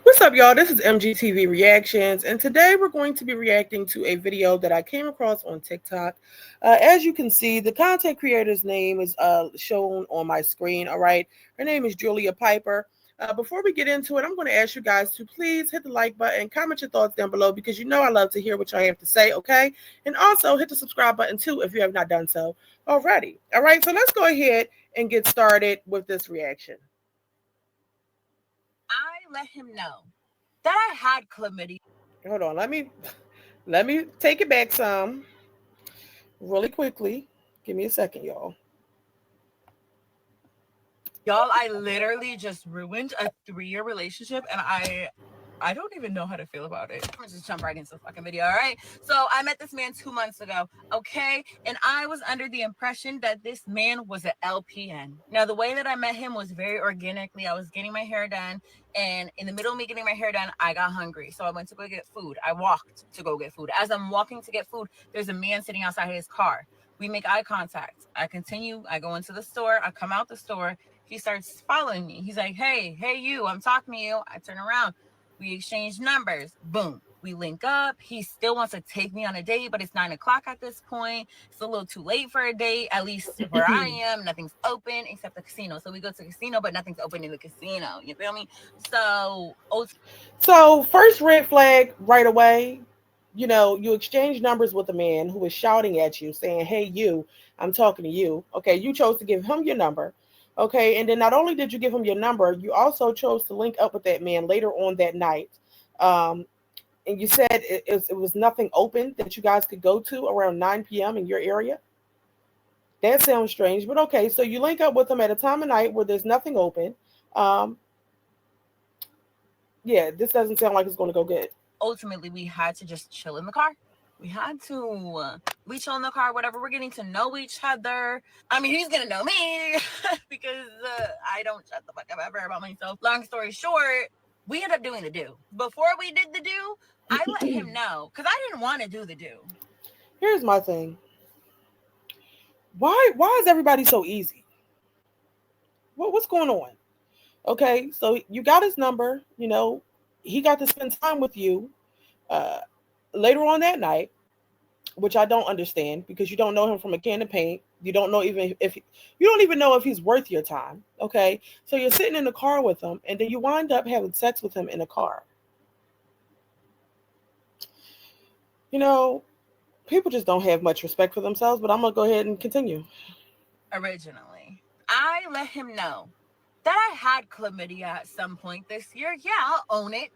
What's up, y'all? This is MGTV Reactions, and today we're going to be reacting to a video that I came across on TikTok. As you can see, the content creator's name is shown on my screen. All right, her name is Julia Piper. Before we get into it, I'm going to ask you guys to please hit the like button, comment your thoughts down below because you know I love to hear what y'all have to say, okay? And also hit the subscribe button too if you have not done so already. All right, so let's go ahead and get started with this reaction. I let him know that I had chlamydia. Hold on, let me take it back some really quickly. Give me a second, y'all. Y'all, I literally just ruined a 3-year relationship and I don't even know how to feel about it. I'm gonna just jump right into the fucking video, all right? So I met this man 2 months ago, okay? And I was under the impression that this man was an LPN. Now, the way that I met him was very organically. I was getting my hair done, and in the middle of me getting my hair done, I got hungry. So I went to go get food. I walked to go get food. As I'm walking to get food, there's a man sitting outside his car. We make eye contact. I continue. I go into the store. I come out the store. He starts following me. He's like, hey, you, I'm talking to you. I turn around. We exchange numbers. Boom. We link up. He still wants to take me on a date, but it's 9 o'clock at this point. It's a little too late for a date, at least where I am. Nothing's open except the casino. So we go to the casino, but nothing's open in the casino. You feel me? So first red flag right away. You know, you exchange numbers with a man who is shouting at you, saying, hey, you, I'm talking to you. Okay, you chose to give him your number. Okay, and then not only did you give him your number, you also chose to link up with that man later on that night. And you said it was nothing open that you guys could go to around 9 p.m. in your area. That sounds strange, but okay. So you link up with him at a time of night where there's nothing open. Um, yeah, this doesn't sound like it's going to go good. Ultimately, we had to just chill in the car. We had to. We chill in the car, whatever. We're getting to know each other. I mean, he's gonna know me because I don't shut the fuck up ever about myself. Long story short, we ended up doing the do. Before we did the do, I let him know because I didn't want to do the do. Here's my thing. Why is everybody so easy? What's going on? Okay, so you got his number. You know, he got to spend time with you uh, later on that night, which I don't understand because you don't know him from a can of paint. You don't know even if you don't even know if he's worth your time. Okay, so you're sitting in the car with him, and then you wind up having sex with him in the car. You know, people just don't have much respect for themselves. But I'm gonna go ahead and continue. Originally, I let him know that I had chlamydia at some point this year. Yeah, I'll own it.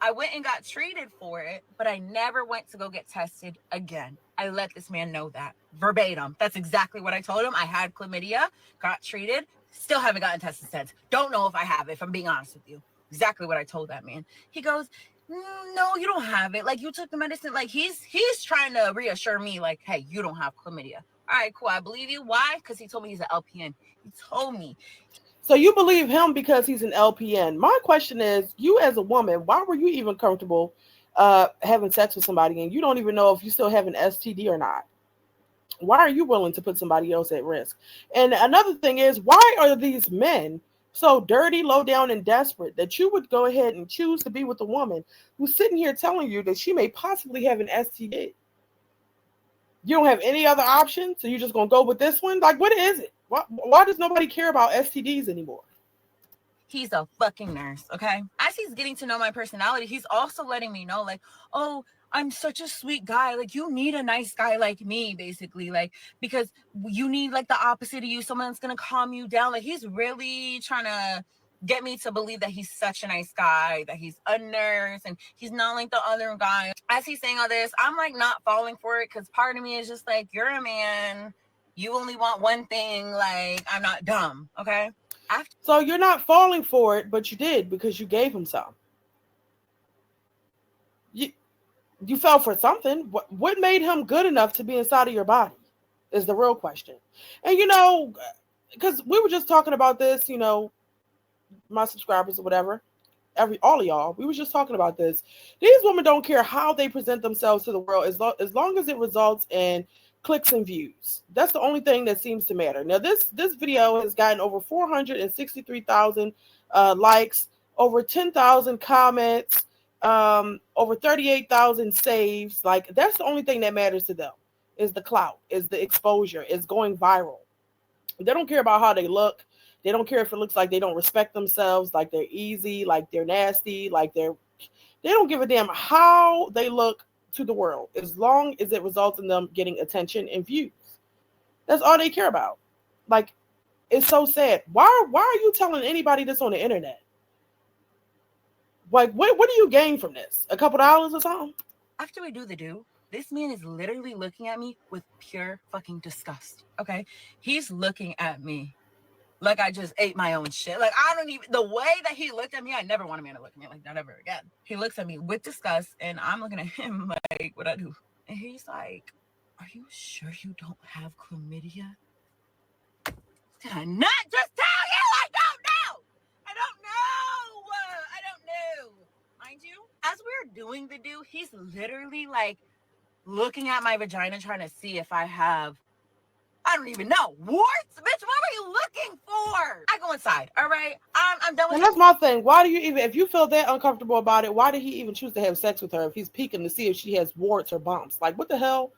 I went and got treated for it, but I never went to go get tested again. I let this man know that verbatim. That's exactly what I told him. I had chlamydia, got treated, still haven't gotten tested since. Don't know if I have it, if I'm being honest with you. Exactly what I told that man. He goes, no, you don't have it. Like, you took the medicine. Like, he's trying to reassure me, like, hey, you don't have chlamydia. All right, cool. I believe you. Why? Because he told me he's an LPN. He told me. So you believe him because he's an LPN. My question is, you as a woman, why were you even comfortable having sex with somebody and you don't even know if you still have an STD or not? Why are you willing to put somebody else at risk? And another thing is, why are these men so dirty, low down, and desperate that you would go ahead and choose to be with a woman who's sitting here telling you that she may possibly have an STD? You don't have any other option, so you're just going to go with this one? Like, what is it? Why does nobody care about STDs anymore? He's a fucking nurse, okay? As he's getting to know my personality, he's also letting me know, like, oh, I'm such a sweet guy. Like, you need a nice guy like me, basically. Like, because you need, like, the opposite of you. Someone that's going to calm you down. Like, he's really trying to get me to believe that he's such a nice guy, that he's a nurse, and he's not like the other guy. As he's saying all this, I'm, like, not falling for it because part of me is just like, you're a man. You only want one thing. Like, I'm not dumb, okay? So you're not falling for it, but you did because you gave him some. You fell for something. What made him good enough to be inside of your body is the real question. And, you know, because we were just talking about this, you know, my subscribers or whatever, all of y'all, we were just talking about this. These women don't care how they present themselves to the world as long as it results in clicks and views. That's the only thing that seems to matter. Now, this video has gotten over 463,000 likes over 10,000 comments, over 38,000 saves. Like that's the only thing that matters to them is the clout, is the exposure, is going viral. They don't care about how they look. They don't care if it looks like they don't respect themselves, like they're easy, like they're nasty, like they don't give a damn how they look to the world as long as it results in them getting attention and views. That's all they care about. Like it's so sad. Why are you telling anybody this on the internet? Like what do you gain from this? A couple dollars or something? After we do the do, this man is literally looking at me with pure fucking disgust. Okay. He's looking at me like I just ate my own shit. Like I don't even, the way that he looked at me, I never want a man to look at me like that ever again. He looks at me with disgust and I'm looking at him like, what I do? And he's like, are you sure you don't have chlamydia? Did I not just tell you? I don't know. I don't know. I don't know. Mind you, as we're doing the do, he's literally like looking at my vagina trying to see if I have, I don't even know, warts? Bitch, what are you looking for? I go inside, all right? I'm done with And that's my thing. Why do you even, if you feel that uncomfortable about it, why did he even choose to have sex with her if he's peeking to see if she has warts or bumps? Like, what the hell?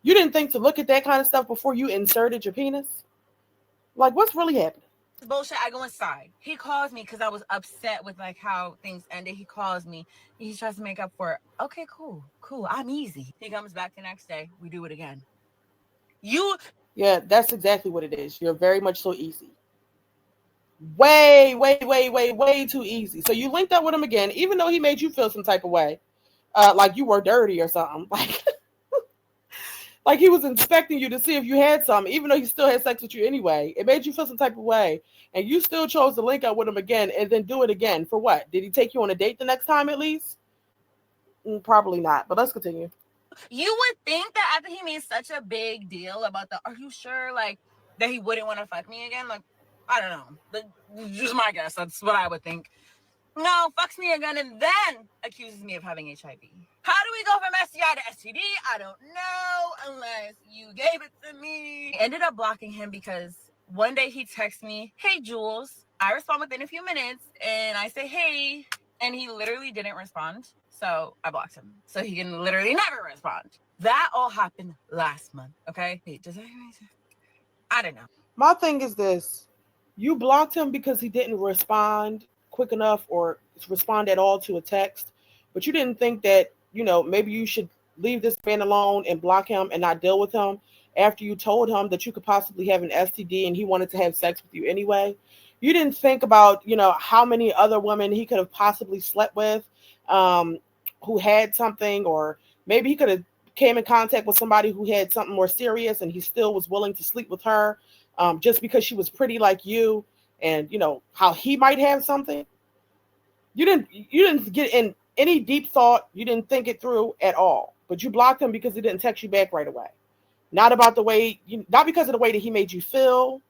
You didn't think to look at that kind of stuff before you inserted your penis? Like, what's really happening? bullshit. I go inside. He calls me because I was upset with like how things ended. He calls me. He tries to make up for it. Okay, cool. I'm easy. He comes back the next day. We do it again. Yeah, that's exactly what it is. You're very much so easy. Way, way, way, way, way too easy. So you linked up with him again, even though he made you feel some type of way, like you were dirty or something. Like he was inspecting you to see if you had something, even though he still had sex with you anyway. It made you feel some type of way, and you still chose to link up with him again and then do it again. For what? Did he take you on a date the next time at least? Probably not, but let's continue. You would think that after he made such a big deal about are you sure, like, that he wouldn't want to fuck me again? Like, I don't know. Just my guess. That's what I would think. No, fucks me again and then accuses me of having HIV. How do we go from STI to STD? I don't know unless you gave it to me. I ended up blocking him because one day he texts me, hey, Jules. I respond within a few minutes and I say, hey, and he literally didn't respond. So I blocked him. So he can literally never respond. That all happened last month, okay? Hey, does that make sense? I don't know. My thing is this. You blocked him because he didn't respond quick enough or respond at all to a text, but you didn't think that, maybe you should leave this man alone and block him and not deal with him after you told him that you could possibly have an STD and he wanted to have sex with you anyway. You didn't think about, how many other women he could have possibly slept with, who had something, or maybe he could have came in contact with somebody who had something more serious and he still was willing to sleep with her, just because she was pretty like you, and how he might have something. You didn't get in any deep thought. You didn't think it through at all. But you blocked him because he didn't text you back right away. Not about the way, not because of the way that he made you feel,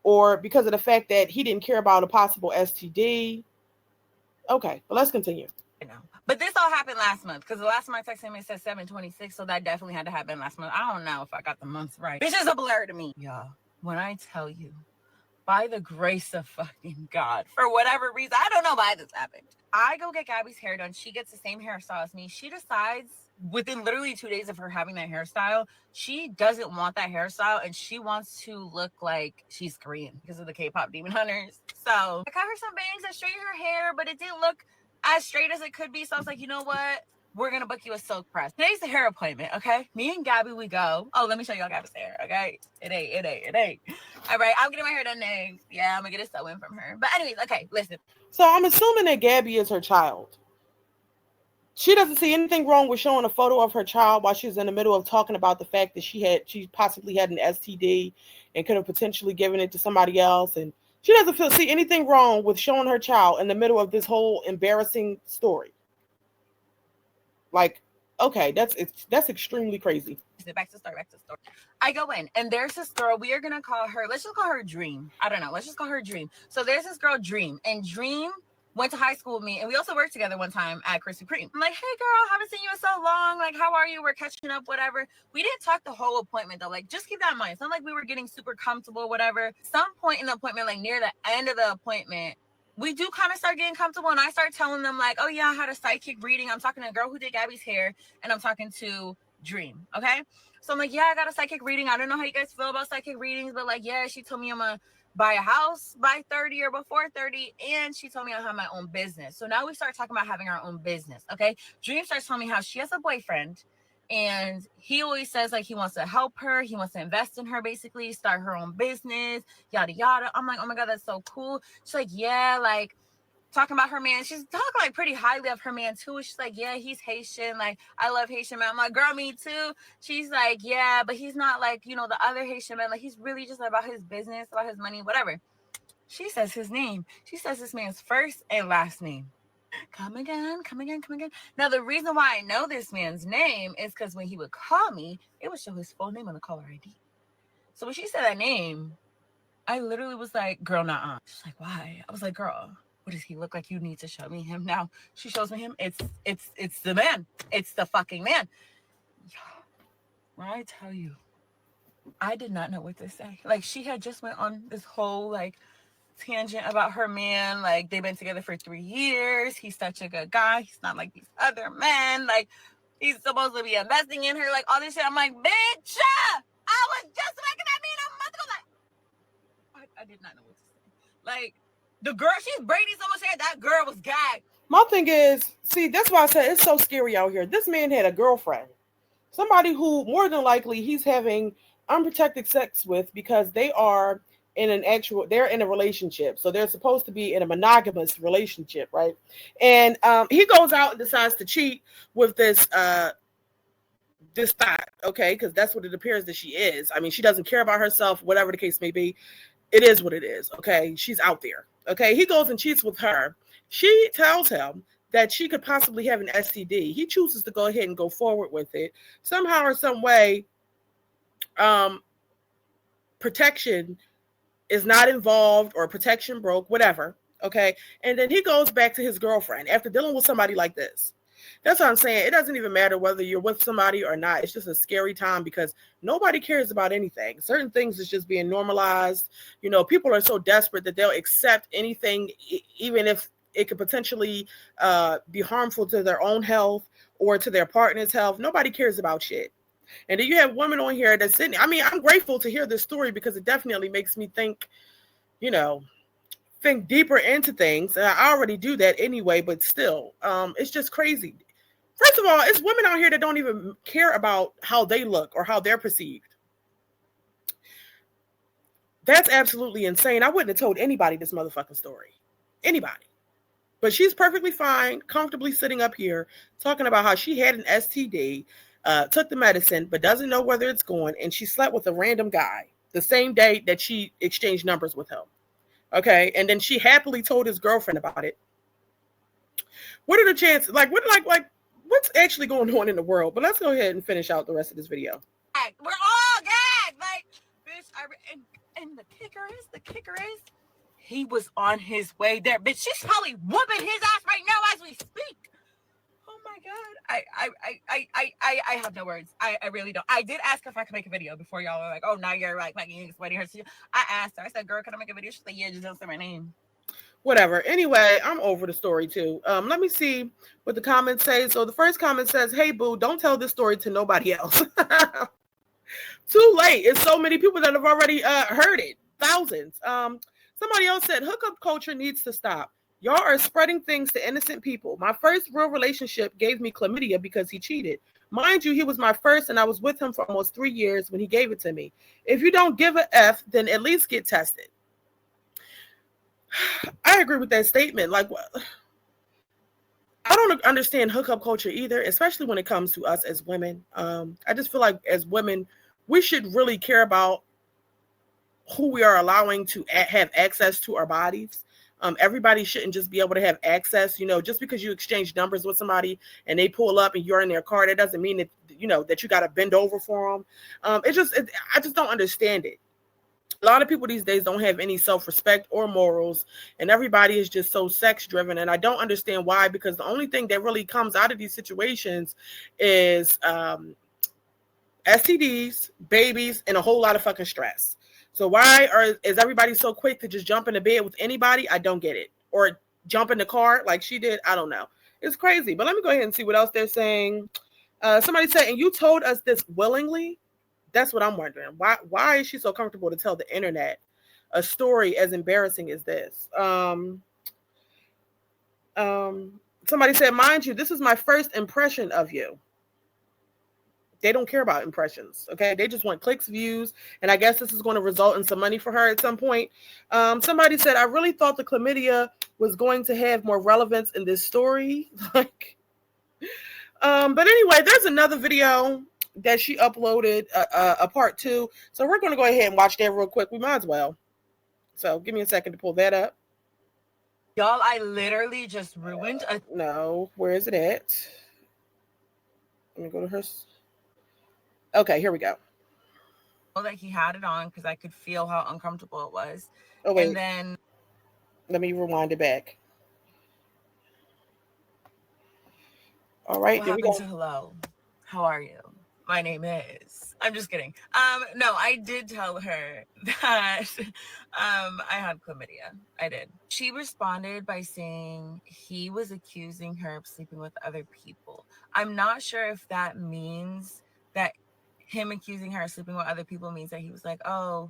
or because of the fact that he didn't care about a possible STD. Okay, but let's continue. know. But this all happened last month because the last time I texted him, it said 7/26, so that definitely had to happen last month. I don't know if I got the months right. It's just a blur to me. Y'all, when I tell you, by the grace of fucking God, for whatever reason, I don't know why this happened. I go get Gabby's hair done. She gets the same hairstyle as me. She decides within literally 2 days of her having that hairstyle, she doesn't want that hairstyle and she wants to look like she's Korean because of the K-pop Demon Hunters. So I got her some bangs that straightened her hair, but it didn't look as straight as it could be. So I was like, you know what? We're going to book you a silk press. Today's the hair appointment, okay? Me and Gabby, we go. Oh, let me show y'all Gabby's hair, okay? It ain't. All right, I'm getting my hair done next. Yeah, I'm going to get a sew-in from her. But anyways, okay, listen. So I'm assuming that Gabby is her child. She doesn't see anything wrong with showing a photo of her child while she's in the middle of talking about the fact that she possibly had an STD and could have potentially given it to somebody else. And she doesn't see anything wrong with showing her child in the middle of this whole embarrassing story. Like, okay, that's extremely crazy. Back to the story. I go in and there's this girl. We are going to call her, let's just call her Dream. I don't know. Let's just call her Dream. So there's this girl, Dream. And Dream went to high school with me, and we also worked together one time at Krispy Kreme. I'm like, hey, girl, haven't seen you in so long. Like, how are you? We're catching up, whatever. We didn't talk the whole appointment, though. Like, just keep that in mind. It's not like we were getting super comfortable, whatever. Some point in the appointment, like near the end of the appointment, we do kind of start getting comfortable, and I start telling them like, oh yeah, I had a psychic reading. I'm talking to a girl who did Gabby's hair, and I'm talking to Dream. Okay. So I'm like, yeah, I got a psychic reading. I don't know how you guys feel about psychic readings, but like, yeah, she told me I'm gonna buy a house by 30 or before 30, and she told me I'll have my own business. So now we start talking about having our own business. Okay. Dream starts telling me how she has a boyfriend, and he always says like he wants to help her, he wants to invest in her, basically start her own business, yada yada. I'm like, oh my god, that's so cool. She's like, yeah, like talking about her man. She's talking like pretty highly of her man too. She's like, yeah, he's Haitian. Like, I love Haitian man. I'm like, girl, me too. She's like, yeah, but he's not like, you know, the other Haitian man. Like, he's really just about his business, about his money, whatever. She says his name. She says this man's first and last name. Come again, come again, come again. Now, the reason why I know this man's name is because when he would call me, it would show his full name on the caller ID. So when she said that name, I literally was like, girl, nah. She's like, why? I was like, girl, what does he look like? You need to show me him now. She shows me him. It's the man. It's the fucking man. When I tell you, I did not know what to say. Like, she had just went on this whole like tangent about her man. Like, they've been together for 3 years. He's such a good guy. He's not like these other men. Like, he's supposed to be investing in her. Like, all this shit. I'm like, bitch, I was just making that mean a month ago. Like, I did not know what to say. Like, the girl, she's braiding so much hair, that girl was gagged. My thing is, see, that's why I said it's so scary out here. This man had a girlfriend, somebody who more than likely he's having unprotected sex with because they're in a relationship. So they're supposed to be in a monogamous relationship, right? And he goes out and decides to cheat with this thought, okay, because that's what it appears that she is. I mean, she doesn't care about herself, whatever the case may be. It is what it is, okay? She's out there, okay? He goes and cheats with her. She tells him that she could possibly have an STD. He chooses to go ahead and go forward with it. Somehow or some way, protection is not involved or protection broke, whatever, okay? And then he goes back to his girlfriend after dealing with somebody like this. That's what I'm saying. It doesn't even matter whether you're with somebody or not. It's just a scary time because nobody cares about anything. Certain things is just being normalized. You know, people are so desperate that they'll accept anything, even if it could potentially be harmful to their own health or to their partner's health. Nobody cares about shit. And then you have women on here that's sitting. I mean, I'm grateful to hear this story because it definitely makes me think, you know, think deeper into things. And I already do that anyway, but still, it's just crazy. First of all, it's women out here that don't even care about how they look or how they're perceived. That's absolutely insane. I wouldn't have told anybody this motherfucking story. Anybody. But she's perfectly fine, comfortably sitting up here talking about how she had an STD, took the medicine, but doesn't know whether it's going, and she slept with a random guy the same day that she exchanged numbers with him. Okay, and then she happily told his girlfriend about it. What are the chances? What's actually going on in the world? But let's go ahead and finish out the rest of this video. We're all gagged. Like, bitch, and the kicker is, he was on his way there. Bitch, she's probably whooping his ass right now as we speak. Oh my god. I have no words. I really don't. I did ask her if I could make a video before y'all were like, oh, now you're like making sweating her. I asked her. I said, girl, can I make a video? She's like, yeah, just don't say my name. Whatever. Anyway, I'm over the story too. Let me see what the comments say. So the first comment says, hey, boo, don't tell this story to nobody else. Too late. It's so many people that have already heard it. Thousands. Somebody else said, hookup culture needs to stop. Y'all are spreading things to innocent people. My first real relationship gave me chlamydia because he cheated. Mind you, he was my first, and I was with him for almost 3 years when he gave it to me. If you don't give a F, then at least get tested. I agree with that statement. Like, I don't understand hookup culture either, especially when it comes to us as women. I just feel like as women, we should really care about who we are allowing to have access to our bodies. Everybody shouldn't just be able to have access, you know, just because you exchange numbers with somebody and they pull up and you're in their car, that doesn't mean that, you know, that you got to bend over for them. I just don't understand it. A lot of people these days don't have any self-respect or morals, and everybody is just so sex-driven, and I don't understand why, because the only thing that really comes out of these situations is STDs, babies, and a whole lot of fucking stress. So why is everybody so quick to just jump into bed with anybody? I don't get it. or jump in the car like she did. I don't know. It's crazy. But let me go ahead and see what else they're saying. Somebody said, and you told us this willingly? That's what I'm wondering. Why is she so comfortable to tell the internet a story as embarrassing as this? Somebody said, mind you, this is my first impression of you. They don't care about impressions, okay? They just want clicks, views, and I guess this is going to result in some money for her at some point. Somebody said, I really thought the chlamydia was going to have more relevance in this story. Like, but anyway, there's another video that she uploaded, a part 2. So we're going to go ahead and watch that real quick. We might as well. So give me a second to pull that up. Y'all, I literally just ruined a... No, where is it at? Let me go to her. Okay, here we go. That he had it on because I could feel how uncomfortable it was. Oh, wait. And then... Let me rewind it back. All right, what there we happened go. to hello? How are you? My name is... I'm just kidding. No, I did tell her that I had chlamydia. I did. She responded by saying he was accusing her of sleeping with other people. I'm not sure if that means that him accusing her of sleeping with other people means that he was like, oh,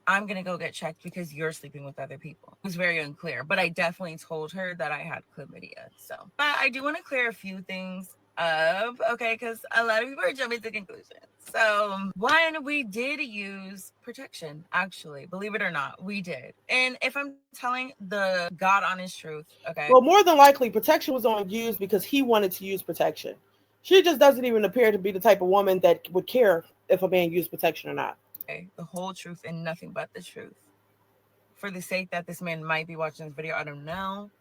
I'm going to go get checked because you're sleeping with other people. It was very unclear, but I definitely told her that I had chlamydia. So, but I do want to clear a few things up, okay, because a lot of people are jumping to conclusions. So, one, we did use protection, actually, believe it or not, we did. And if I'm telling the God honest truth, okay. Well, more than likely, protection was only used because he wanted to use protection. She just doesn't even appear to be the type of woman that would care if a man used protection or not. Okay, the whole truth and nothing but the truth. For the sake that this man might be watching this video, I don't know.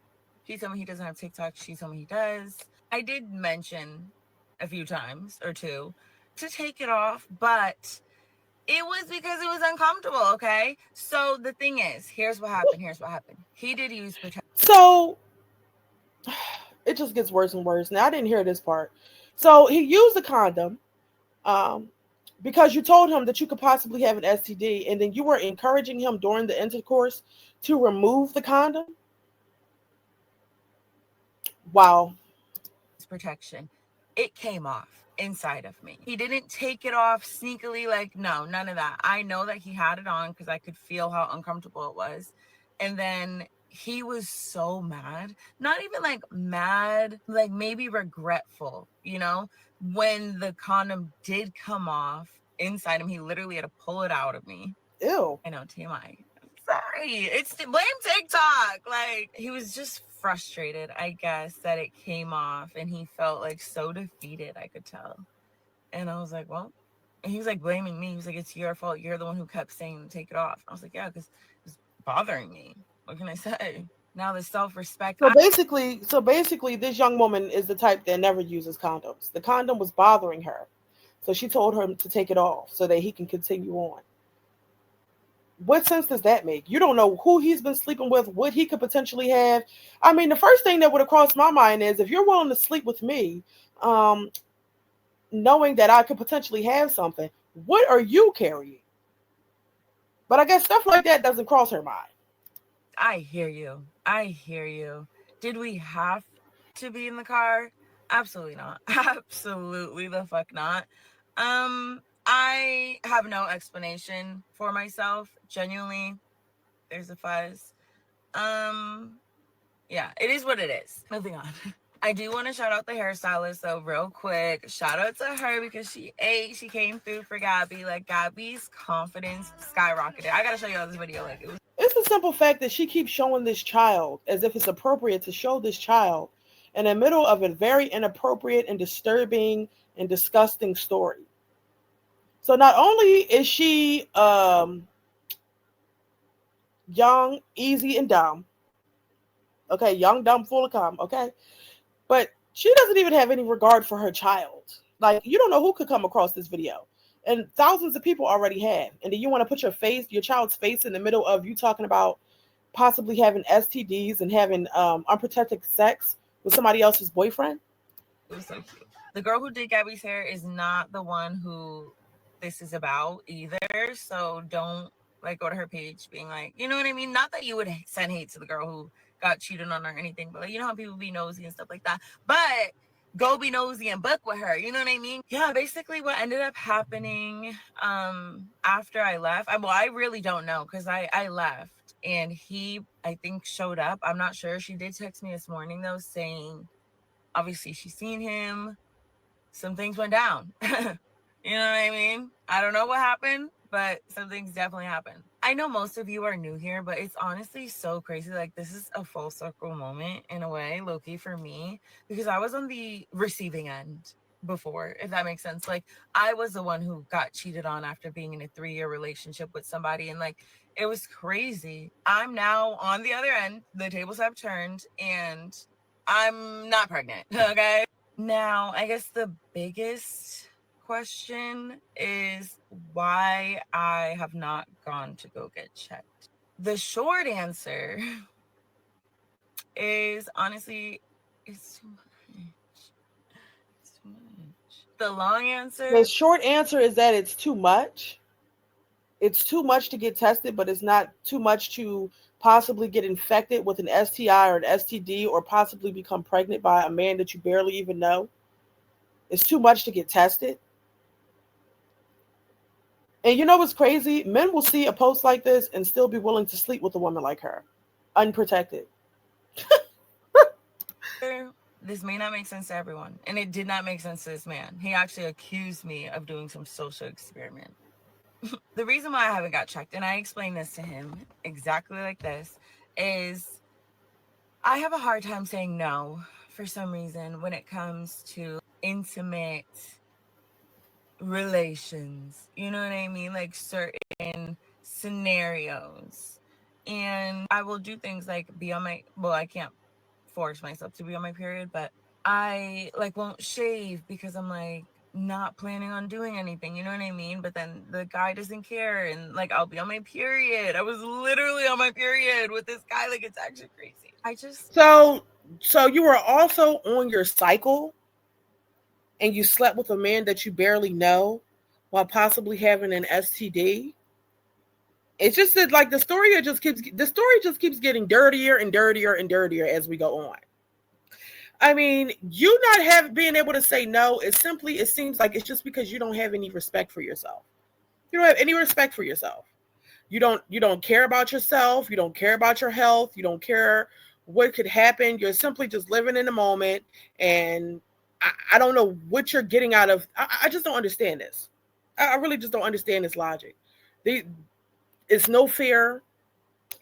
He told me he doesn't have TikTok. She told me he does. I did mention a few times or two to take it off, but it was because it was uncomfortable, okay? So the thing is, here's what happened. He did use protection. So it just gets worse and worse. Now, I didn't hear this part. So he used a condom because you told him that you could possibly have an STD, and then you were encouraging him during the intercourse to remove the condom. Wow. Protection. It came off inside of me. He didn't take it off sneakily, like, no, none of that. I know that he had it on because I could feel how uncomfortable it was. And then he was so mad, not even like mad, like maybe regretful, you know, when the condom did come off inside him. He literally had to pull it out of me. Ew. I know, TMI. Sorry, it's blame TikTok. Like, he was just frustrated, I guess, that it came off, and he felt like so defeated, I could tell. And I was like, well, and he was like blaming me. He was like, it's your fault. You're the one who kept saying to take it off. I was like, yeah, because it was bothering me. What can I say? Now the self-respect. So basically, this young woman is the type that never uses condoms. The condom was bothering her, so she told him to take it off so that he can continue on. What sense does that make? You don't know who he's been sleeping with, what he could potentially have. I mean, the first thing that would have crossed my mind is if you're willing to sleep with me, knowing that I could potentially have something, what are you carrying? But I guess stuff like that doesn't cross her mind. I hear you. Did we have to be in the car? Absolutely not. Absolutely the fuck not. I have no explanation for myself. Genuinely, there's a fuzz. Yeah, it is what it is. Moving on. I do want to shout out the hairstylist though, real quick. Shout out to her because she came through for Gabby. Like, Gabby's confidence skyrocketed. I gotta show y'all this video. Like, It's the simple fact that she keeps showing this child as if it's appropriate to show this child in the middle of a very inappropriate and disturbing and disgusting story. So not only is she young, easy, and dumb, okay, young, dumb, full of cum, okay, but she doesn't even have any regard for her child. Like, you don't know who could come across this video, and thousands of people already have. And then you want to put your child's face in the middle of you talking about possibly having STDs and having unprotected sex with somebody else's boyfriend. It was so cute. The girl who did Gabby's hair is not the one who this is about either. So don't like go to her page being like, you know what I mean? Not that you would send hate to the girl who got cheated on or anything, but like, you know how people be nosy and stuff like that. But go be nosy and book with her. You know what I mean? Yeah, basically what ended up happening after I left, I really don't know because I left and he, I think, showed up. I'm not sure. She did text me this morning though saying, obviously she's seen him. Some things went down. You know what I mean? I don't know what happened, but some things definitely happened. I know most of you are new here, but it's honestly so crazy. Like, this is a full circle moment in a way, low-key for me, because I was on the receiving end before, if that makes sense. Like, I was the one who got cheated on after being in a 3-year relationship with somebody, and like, it was crazy. I'm now on the other end. The tables have turned, and I'm not pregnant, okay? Now, I guess the biggest question is why I have not gone to go get checked. The short answer is honestly, it's too much. It's too much. The long answer. The short answer is that it's too much. It's too much to get tested, but it's not too much to possibly get infected with an STI or an STD or possibly become pregnant by a man that you barely even know. It's too much to get tested. And you know what's crazy? Men will see a post like this and still be willing to sleep with a woman like her, unprotected. This may not make sense to everyone, and it did not make sense to this man. He actually accused me of doing some social experiment. The reason why I haven't got checked, and I explained this to him exactly like this, is I have a hard time saying no for some reason when it comes to intimate relations. You know what I mean? Like certain scenarios. And I will do things like be on my, well, I can't force myself to be on my period, but I like won't shave because I'm like not planning on doing anything, you know what I mean? But then the guy doesn't care and like I'll be on my period. I was literally on my period with this guy. Like, it's actually crazy. I just So you were also on your cycle and you slept with a man that you barely know while possibly having an STD. It's just that like the story just keeps getting dirtier and dirtier and dirtier as we go on. I mean, you not have being able to say no is simply, it seems like it's just because you don't have any respect for yourself. You don't have any respect for yourself. You don't care about yourself. You don't care about your health. You don't care what could happen. You're simply just living in the moment. And I don't know what you're getting out of. I just don't understand this. I really just don't understand this logic. It's no fear.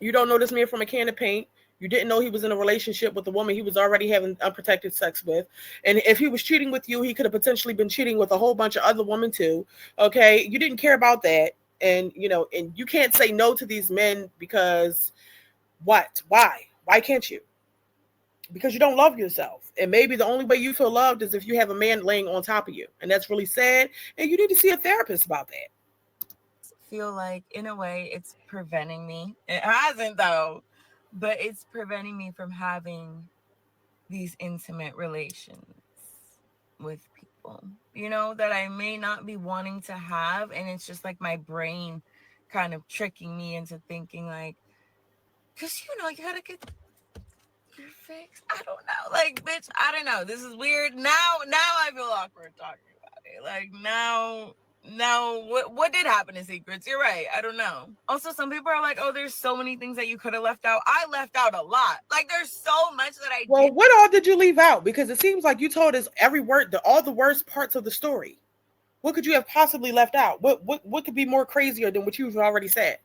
You don't know this man from a can of paint. You didn't know he was in a relationship with a woman he was already having unprotected sex with. And if he was cheating with you, he could have potentially been cheating with a whole bunch of other women too. Okay. You didn't care about that. And, and you can't say no to these men because what? Why? Why can't you? Because you don't love yourself. And maybe the only way you feel loved is if you have a man laying on top of you. And that's really sad. And you need to see a therapist about that. Feel like in a way it's preventing me. It hasn't though, but it's preventing me from having these intimate relations with people, that I may not be wanting to have. And it's just like my brain kind of tricking me into thinking like, because you gotta get your fix. I don't know. Like, bitch, I don't know. This is weird. Now I feel awkward talking about it. Like now, what did happen in secrets? You're right. I don't know. Also, some people are like, oh, there's so many things that you could have left out. I left out a lot. Like, there's so much that I Well, did. what all did you leave out? Because it seems like you told us every word, all the worst parts of the story. What could you have possibly left out? What could be more crazier than what you've already said?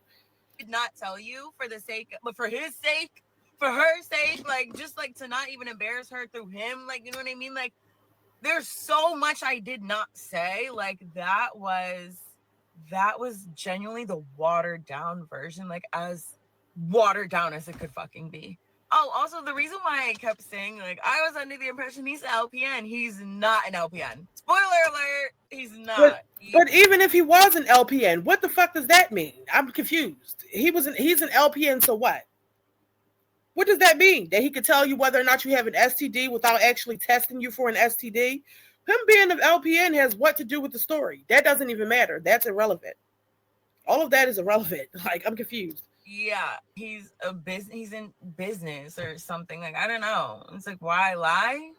Did not tell you for the sake, but for his sake, for her sake, like, just like to not even embarrass her through him. Like, you know what I mean? Like, there's so much I did not say. Like, that was genuinely the watered down version, like as watered down as it could fucking be. Oh, also the reason why I kept saying like I was under the impression he's an LPN. He's not an LPN. Spoiler alert, he's not. But even if he was an LPN, what the fuck does that mean? I'm confused. He's an LPN, so what? What does that mean? That he could tell you whether or not you have an STD without actually testing you for an STD? Him being an LPN has what to do with the story? That doesn't even matter. That's irrelevant. All of that is irrelevant. Like, I'm confused. Yeah, he's in business or something. Like, I don't know. It's like, why lie?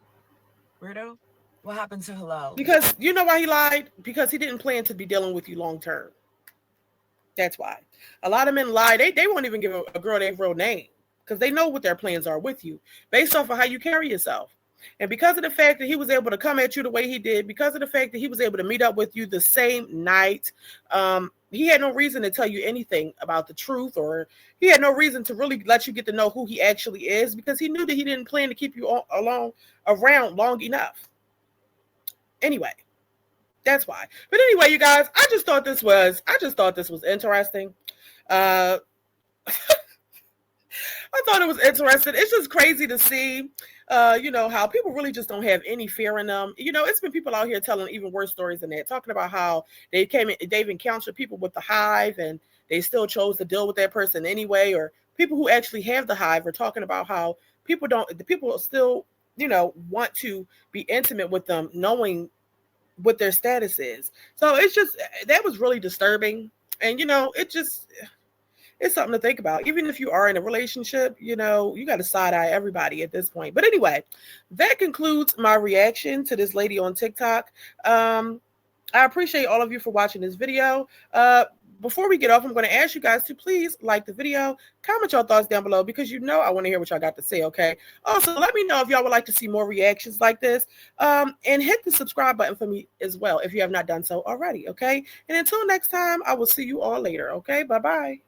Weirdo. What happened to hello? Because you know why he lied? Because he didn't plan to be dealing with you long term. That's why. A lot of men lie. They won't even give a girl their real name because they know what their plans are with you based off of how you carry yourself. And because of the fact that he was able to come at you the way he did, because of the fact that he was able to meet up with you the same night, he had no reason to tell you anything about the truth, or he had no reason to really let you get to know who he actually is because he knew that he didn't plan to keep you along around long enough. Anyway, that's why. But anyway, you guys, I just thought this was interesting. Uh, I thought it was interesting. It's just crazy to see, how people really just don't have any fear in them. It's been people out here telling even worse stories than that, talking about how they've encountered people with the hive and they still chose to deal with that person anyway, or people who actually have the hive are talking about how the people still, want to be intimate with them, knowing what their status is. So it's just, that was really disturbing. And, it's something to think about. Even if you are in a relationship, you got to side eye everybody at this point. But anyway, that concludes my reaction to this lady on TikTok. I appreciate all of you for watching this video. Before we get off, I'm going to ask you guys to please like the video, comment your thoughts down below because I want to hear what y'all got to say, okay? Also, let me know if y'all would like to see more reactions like this, and hit the subscribe button for me as well if you have not done so already, okay? And until next time, I will see you all later, okay? Bye-bye.